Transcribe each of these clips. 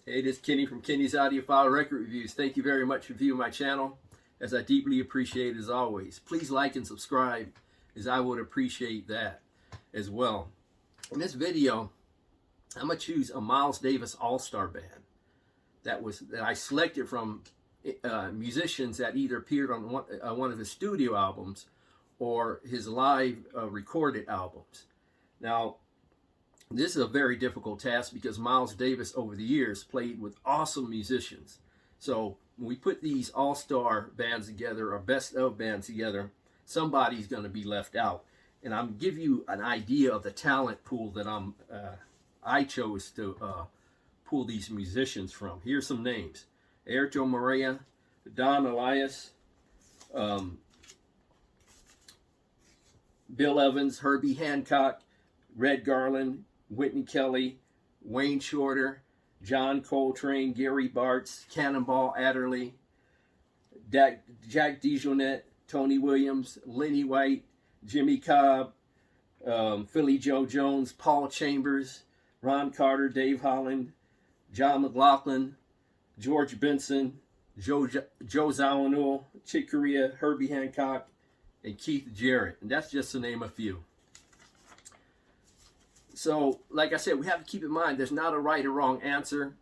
Hey, this is Kenny from Kenny's Audiophile Record Reviews. Thank you very much for viewing my channel, as I deeply appreciate it as always. Please like and subscribe, as I would appreciate that as well. In this video, I'm going to choose a Miles Davis All-Star band that I selected from musicians that either appeared on one of his studio albums or his live recorded albums. Now, this is a very difficult task because Miles Davis over the years played with awesome musicians. So when we put these all-star bands together or best of bands together, somebody's going to be left out. And I'm give you an idea of the talent pool that I chose to pull these musicians from. Here's some names: Airto, Moreira, Don Alias, Bill Evans, Herbie Hancock, Red Garland, Wynton Kelly, Wayne Shorter, John Coltrane, Gary Bartz, Cannonball, Adderley, Jack Dejohnette, Tony Williams, Lenny White, Jimmy Cobb, Philly Joe Jones, Paul Chambers, Ron Carter, Dave Holland, John Mclaughlin, George Benson, Joe Zawinul, Chick Corea, Herbie Hancock, and Keith Jarrett. And that's just to name a few. So, like I said, we have to keep in mind there's not a right or wrong answer.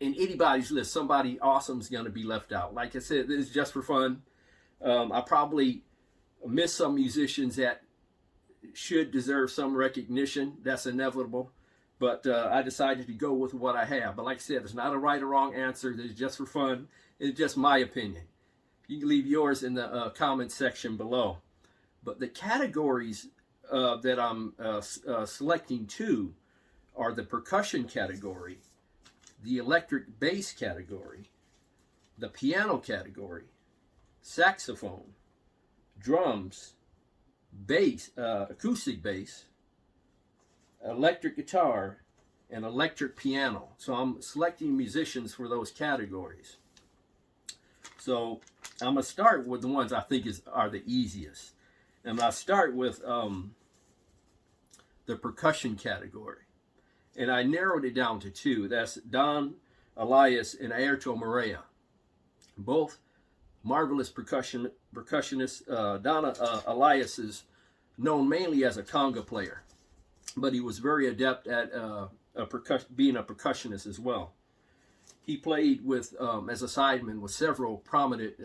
In anybody's list, somebody awesome is going to be left out. Like I said, this is just for fun. I probably missed some musicians that should deserve some recognition. That's inevitable. But I decided to go with what I have. But like I said, there's not a right or wrong answer. It's just for fun. It's just my opinion. You can leave yours in the comment section below. But the categories that I'm selecting two are the percussion category, the electric bass category, the piano category, saxophone, drums, bass, acoustic bass, electric guitar, and electric piano. So I'm selecting musicians for those categories. So I'm going to start with the ones I think are the easiest. And I'll start with the percussion category. And I narrowed it down to two. That's Don Alias and Airto Moreira. Both marvelous percussionists. Don Alias is known mainly as a conga player, but he was very adept at being a percussionist as well. He played with as a sideman with several prominent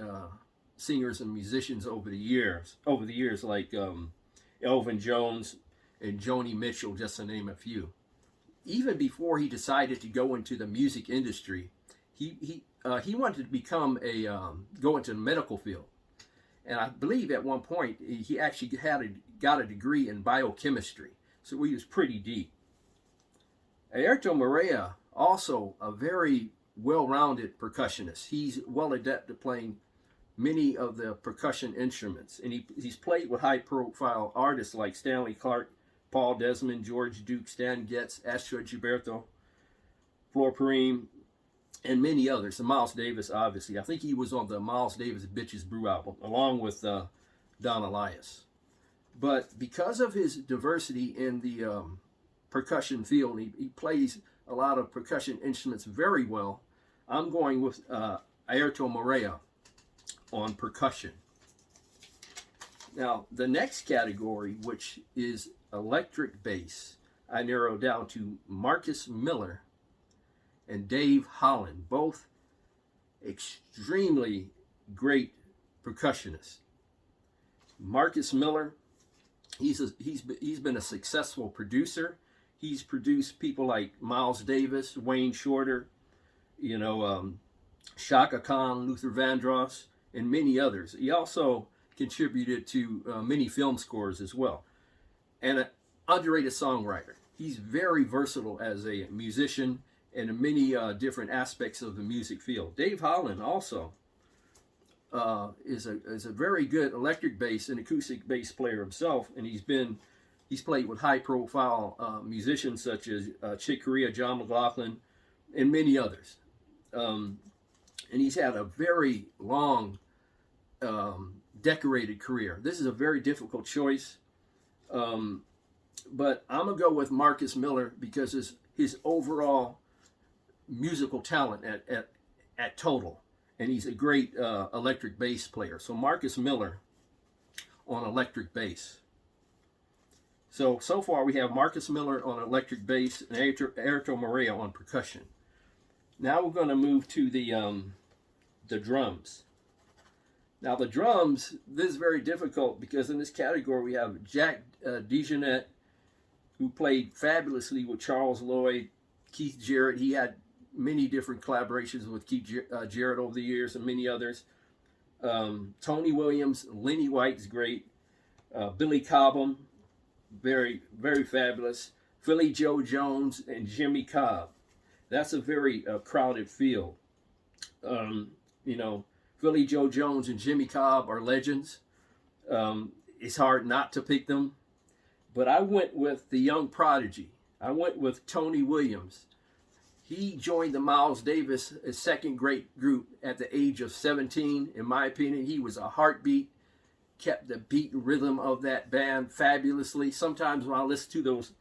singers and musicians over the years, like Elvin Jones and Joni Mitchell, just to name a few. Even before he decided to go into the music industry, he wanted to go into the medical field, and I believe at one point he actually got a degree in biochemistry, so he was pretty deep. Airto Moreira, also a very well-rounded percussionist. He's well adept at playing many of the percussion instruments, and he's played with high-profile artists like Stanley Clarke, Paul Desmond, George Duke, Stan Getz, Astrid Gilberto, Flor Purim, and many others. And Miles Davis, obviously. I think he was on the Miles Davis Bitches Brew album, along with Don Alias. But because of his diversity in the percussion field, he plays a lot of percussion instruments very well. I'm going with Airto Moreira on percussion. Now, the next category, which is electric bass, I narrowed down to Marcus Miller and Dave Holland, both extremely great percussionists. Marcus Miller, he's been a successful producer. He's produced people like Miles Davis, Wayne Shorter, Shaka Khan, Luther Vandross, and many others. He also contributed to many film scores as well, and an underrated songwriter. He's very versatile as a musician and in many different aspects of the music field. Dave Holland also is a very good electric bass and acoustic bass player himself, and he's played with high-profile musicians such as Chick Corea, John Mclaughlin, and many others. And he's had a very long, decorated career. This is a very difficult choice, but I'm going to go with Marcus Miller because his overall musical talent at total, and he's a great electric bass player. So Marcus Miller on electric bass. So far we have Marcus Miller on electric bass and Airto Moreira on percussion. Now we're going to move to the drums. Now the drums, this is very difficult because in this category we have Jack Dejohnette, who played fabulously with Charles Lloyd, Keith Jarrett. He had many different collaborations with Keith Jarrett over the years and many others. Tony Williams, Lenny White's great. Billy Cobham, very, very fabulous. Philly Joe Jones and Jimmy Cobb. That's a very crowded field. You know, Philly Joe Jones and Jimmy Cobb are legends. It's hard not to pick them. But I went with the young prodigy. I went with Tony Williams. He joined the Miles Davis second great group at the age of 17. In my opinion, he was a heartbeat, kept the beat and rhythm of that band fabulously. Sometimes when I listen to those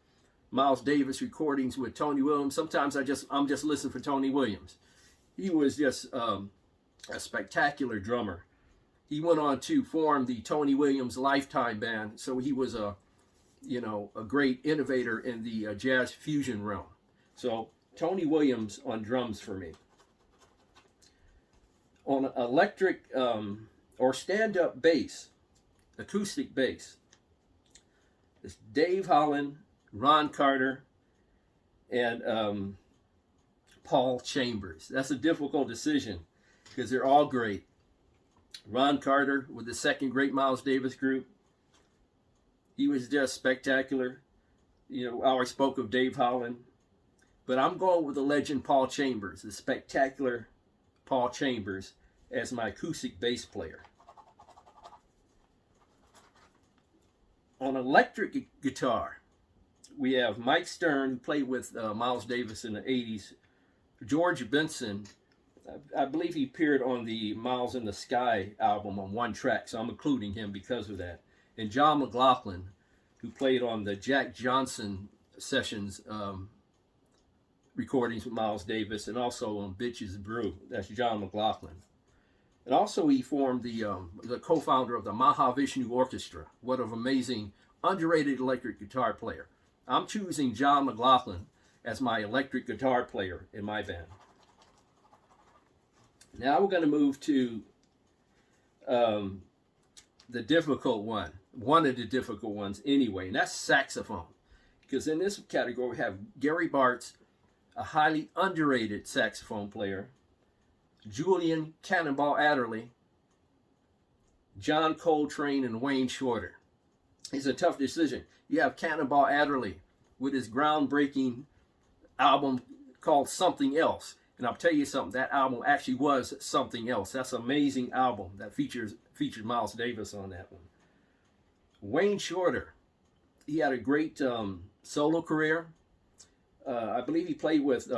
Miles Davis recordings with Tony Williams, sometimes I'm just listening for Tony Williams. He was just a spectacular drummer. He went on to form the Tony Williams Lifetime Band, so he was a great innovator in the jazz fusion realm. So Tony Williams on drums for me. On electric or stand-up bass, acoustic bass, it's Dave Holland, Ron Carter, and Paul Chambers. That's a difficult decision because they're all great. Ron Carter with the second great Miles Davis group. He was just spectacular. You know, I always spoke of Dave Holland. But I'm going with the legend Paul Chambers, the spectacular Paul Chambers, as my acoustic bass player. On electric guitar, we have Mike Stern, who played with Miles Davis in the 80s. George Benson, I believe he appeared on the Miles in the Sky album on one track, so I'm including him because of that. And John McLaughlin, who played on the Jack Johnson sessions recordings with Miles Davis, and also on Bitches Brew. That's John McLaughlin. And also he formed the co-founder of the Mahavishnu Orchestra. What an amazing, underrated electric guitar player. I'm choosing John McLaughlin as my electric guitar player in my band. Now we're going to move to the difficult one of the difficult ones anyway, and that's saxophone. Because in this category we have Gary Bartz, a highly underrated saxophone player, Julian Cannonball Adderley, John Coltrane, and Wayne Shorter. It's a tough decision. You have Cannonball Adderley with his groundbreaking album called Something Else. And I'll tell you something, that album actually was something else. That's an amazing album that featured Miles Davis on that one. Wayne Shorter, he had a great solo career. I believe he played with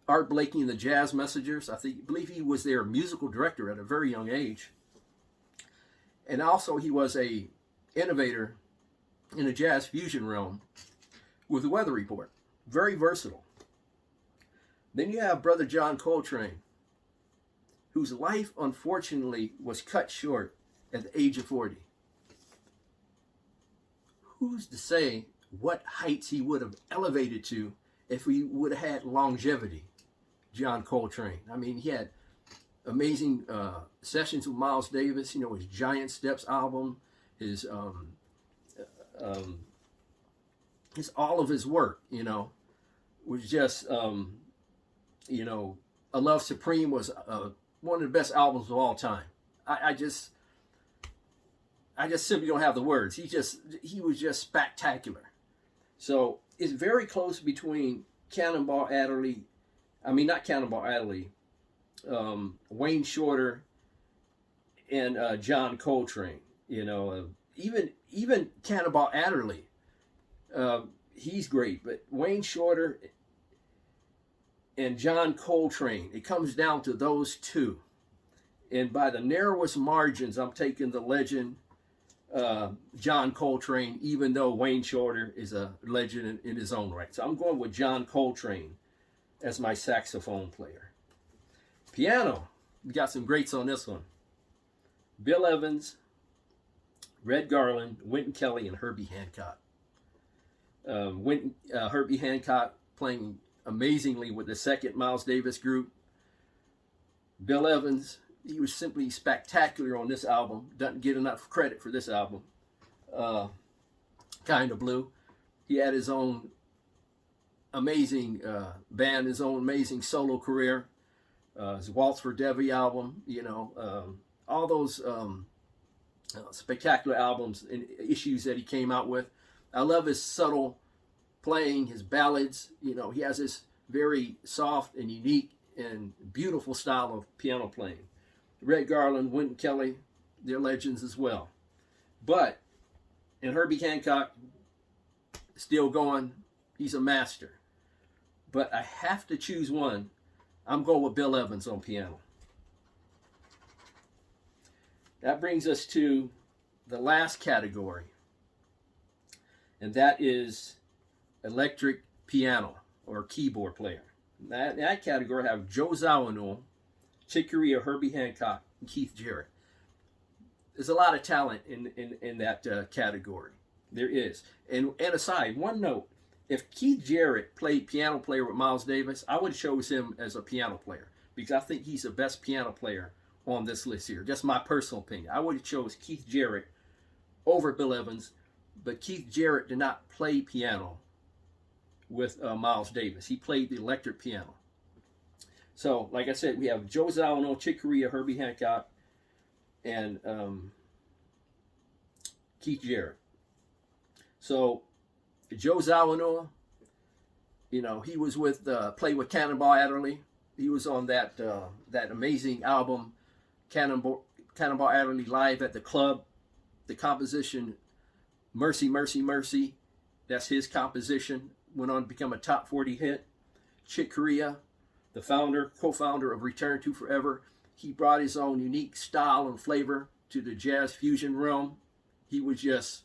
Art Blakey and the Jazz Messengers. I believe he was their musical director at a very young age. And also he was a innovator in the jazz fusion realm with the Weather Report. Very versatile. Then you have Brother John Coltrane, whose life unfortunately was cut short at the age of 40. Who's to say what heights he would have elevated to if he would have had longevity, John Coltrane. I mean, he had amazing sessions with Miles Davis, you know, his Giant Steps album, his all of his work, you know, was just, you know, A Love Supreme was one of the best albums of all time. I just simply don't have the words. He was just spectacular. So it's very close between Cannonball Adderley, Wayne Shorter, and John Coltrane. You know, even Cannonball Adderley, he's great, but Wayne Shorter and John Coltrane, it comes down to those two. And by the narrowest margins, I'm taking the legend John Coltrane, even though Wayne Shorter is a legend in his own right. So I'm going with John Coltrane as my saxophone player. Piano, we got some greats on this one. Bill Evans, Red Garland, Wynton Kelly, and Herbie Hancock. Herbie Hancock playing amazingly with the second Miles Davis group. Bill Evans, he was simply spectacular on this album. Doesn't get enough credit for this album. Kind of Blue. He had his own amazing band, his own amazing solo career. His Waltz for Debbie album, you know, all those spectacular albums and issues that he came out with. I love his subtle playing, his ballads. You know, he has this very soft and unique and beautiful style of piano playing. Red Garland, Wynton Kelly, they're legends as well. But, and Herbie Hancock, still going, he's a master. But I have to choose one. I'm going with Bill Evans on piano. That brings us to the last category, and that is electric piano or keyboard player. That category I have Joe Zawinul, Chick Corea, Herbie Hancock, and Keith Jarrett. There's a lot of talent in that category. There is. And aside, one note, if Keith Jarrett played piano player with Miles Davis, I would have chose him as a piano player because I think he's the best piano player on this list here. Just my personal opinion. I would have chose Keith Jarrett over Bill Evans, but Keith Jarrett did not play piano with Miles Davis. He played the electric piano. So, like I said, we have Joe Zawinul, Chick Corea, Herbie Hancock, and Keith Jarrett. So, Joe Zawinul, you know, he was with played with Cannonball Adderley. He was on that amazing album, Cannonball Adderley Live at the Club. The composition, Mercy, Mercy, Mercy, that's his composition. Went on to become a top 40 hit. Chick Corea, the co-founder of Return to Forever, he brought his own unique style and flavor to the jazz fusion realm. He was just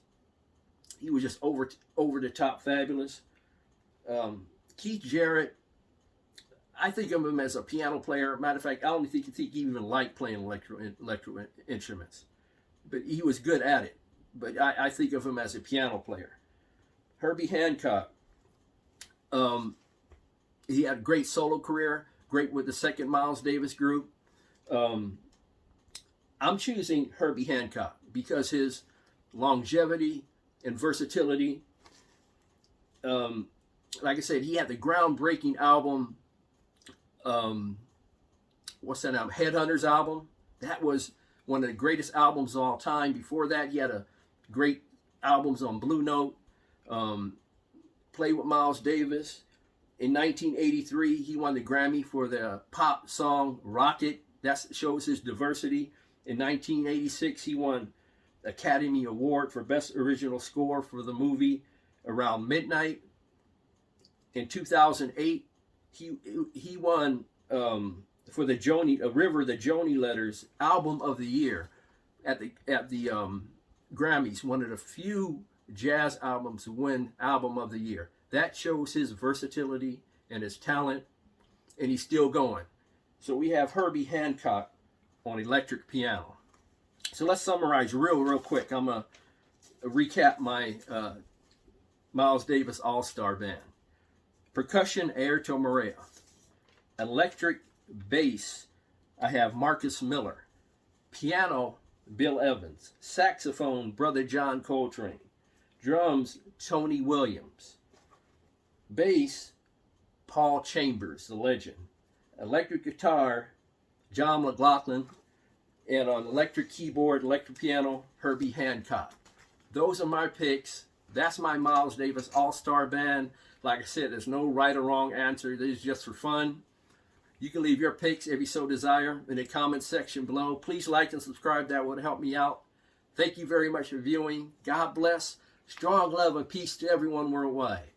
over the top fabulous. Keith Jarrett, I think of him as a piano player. Matter of fact, I don't think he even liked playing electro instruments, but he was good at it. But I think of him as a piano player. Herbie Hancock, he had a great solo career, great with the second Miles Davis group. I'm choosing Herbie Hancock because his longevity and versatility. Like I said, he had the groundbreaking album. What's that album? Headhunters album. That was one of the greatest albums of all time. Before that, he had a great albums on Blue Note. Played with Miles Davis. In 1983, he won the Grammy for the pop song Rocket. That shows his diversity. In 1986, he won Academy Award for Best Original Score for the movie Around Midnight. In 2008, he won for the River the Joni Letters Album of the Year at the Grammys. One of the few jazz albums to win Album of the Year. That shows his versatility and his talent, and he's still going. So we have Herbie Hancock on electric piano. So let's summarize real quick. I'm going to recap my Miles Davis All-Star Band. Percussion, Airto, Moreira. Electric bass, I have Marcus Miller. Piano, Bill Evans. Saxophone, Brother John Coltrane. Drums, Tony Williams. Bass, Paul Chambers, the legend. Electric guitar, John Mclaughlin. And on electric keyboard, electric piano, Herbie Hancock. Those are my picks. That's my Miles Davis All-Star Band. Like I said, there's no right or wrong answer. This is just for fun. You can leave your picks if you so desire in the comment section below. Please like and subscribe. That would help me out. Thank you very much for viewing. God bless. Strong love and peace to everyone worldwide.